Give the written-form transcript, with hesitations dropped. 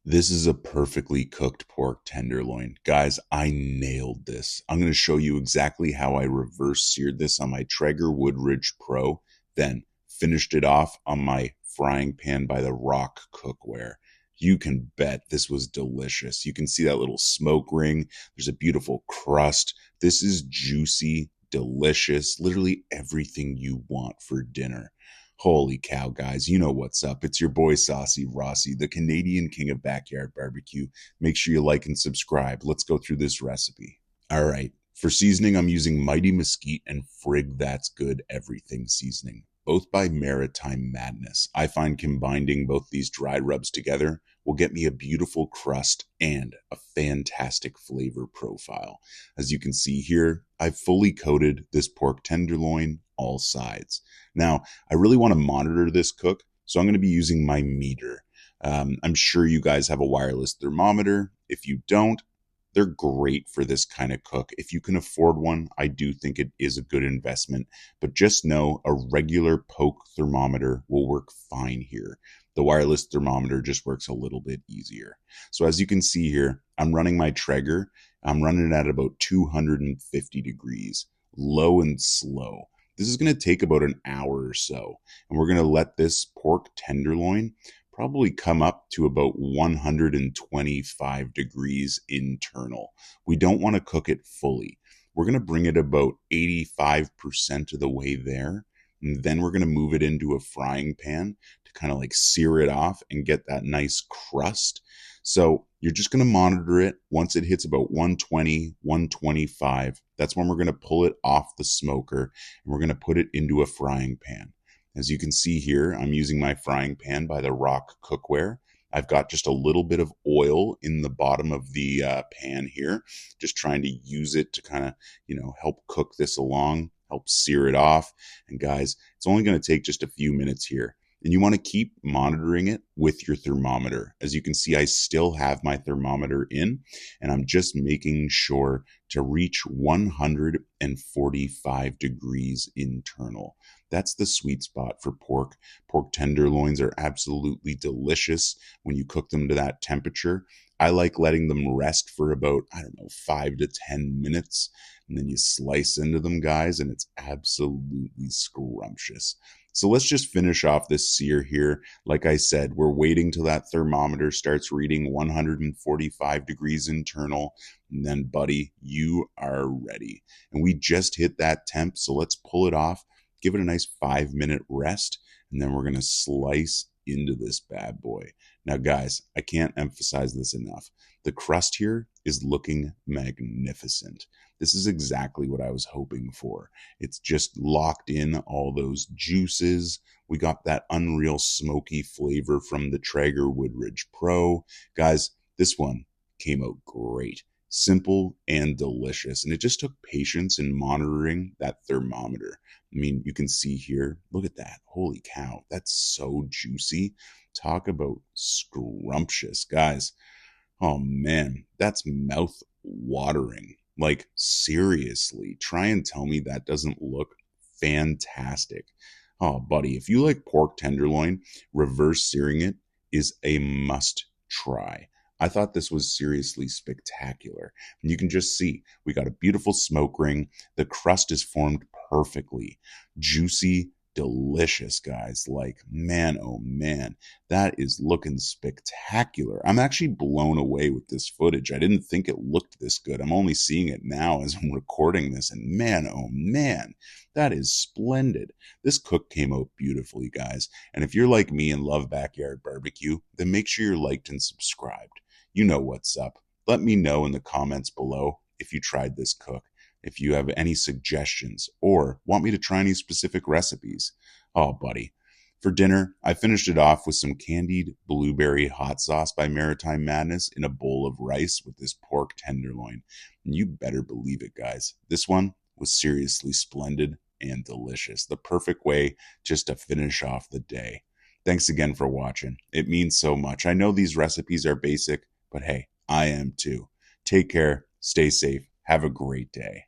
This is a perfectly cooked pork tenderloin. Guys, I nailed this. I'm going to show you exactly how I reverse seared this on my Traeger Woodridge Pro, then finished it off on my frying pan by the Rock cookware. You can bet this was delicious. You can see that little smoke ring. There's a beautiful crust. This is juicy, delicious, literally everything you want for dinner. Holy cow, guys, you know what's up. It's your boy Saucy Rossi, the Canadian king of backyard barbecue. Make sure you like and subscribe. Let's go through this recipe. All right, for seasoning, I'm using Mighty Mesquite and Frig That's Good Everything seasoning, both by Maritime Madness. I find combining both these dry rubs together will get me a beautiful crust and a fantastic flavor profile. As you can see here, I've fully coated this pork tenderloin all sides. Now, I really want to monitor this cook, so I'm going to be using my meter. I'm sure you guys have a wireless thermometer. If you don't, they're great for this kind of cook. If you can afford one, I do think it is a good investment, but just know a regular poke thermometer will work fine here. The wireless thermometer just works a little bit easier. So as you can see here, I'm running my Traeger. I'm running it at about 250 degrees, low and slow. This is going to take about an hour or so, and we're going to let this pork tenderloin probably come up to about 125 degrees internal. We don't want to cook it fully. We're going to bring it about 85% of the way there, and then we're going to move it into a frying pan to kind of like sear it off and get that nice crust. So you're just going to monitor it. Once it hits about 120, 125, that's when we're going to pull it off the smoker and we're going to put it into a frying pan. As you can see here, I'm using my frying pan by the Rock cookware. I've got just a little bit of oil in the bottom of the pan here, just trying to use it to kind of, help cook this along, help sear it off. And guys, it's only going to take just a few minutes here. And you want to keep monitoring it with your thermometer. As you can see, I still have my thermometer in, and I'm just making sure to reach 145 degrees internal. That's the sweet spot for pork. Pork tenderloins are absolutely delicious when you cook them to that temperature. I like letting them rest for about, 5 to 10 minutes. And then you slice into them, guys, and it's absolutely scrumptious. So let's just finish off this sear here. Like I said, we're waiting till that thermometer starts reading 145 degrees internal. And then, buddy, you are ready. And we just hit that temp, so let's pull it off, give it a nice 5-minute rest, and then we're going to slice into this bad boy. Now, guys, I can't emphasize this enough. The crust here is looking magnificent. This is exactly what I was hoping for. It's just locked in all those juices. We got that unreal smoky flavor from the Traeger Woodridge Pro. Guys, this one came out great. Simple and delicious. And it just took patience in monitoring that thermometer. I mean, you can see here, look at that. Holy cow, that's so juicy. Talk about scrumptious, guys. Oh man, that's mouth watering. Like, seriously, try and tell me that doesn't look fantastic. Oh, buddy, if you like pork tenderloin, reverse searing it is a must try. I thought this was seriously spectacular. And you can just see, we got a beautiful smoke ring. The crust is formed perfectly. Juicy, delicious, guys. Like, man, oh man, that is looking spectacular. I'm actually blown away with this footage. I didn't think it looked this good. I'm only seeing it now as I'm recording this, and man, oh man, that is splendid. This cook came out beautifully, guys. And if you're like me and love backyard barbecue, then make sure you're liked and subscribed. You know what's up. Let me know in the comments below if you tried this cook, if you have any suggestions, or want me to try any specific recipes. Oh, buddy. For dinner, I finished it off with some candied blueberry hot sauce by Maritime Madness in a bowl of rice with this pork tenderloin. And you better believe it, guys. This one was seriously splendid and delicious. The perfect way just to finish off the day. Thanks again for watching. It means so much. I know these recipes are basic, but hey, I am too. Take care, stay safe, have a great day.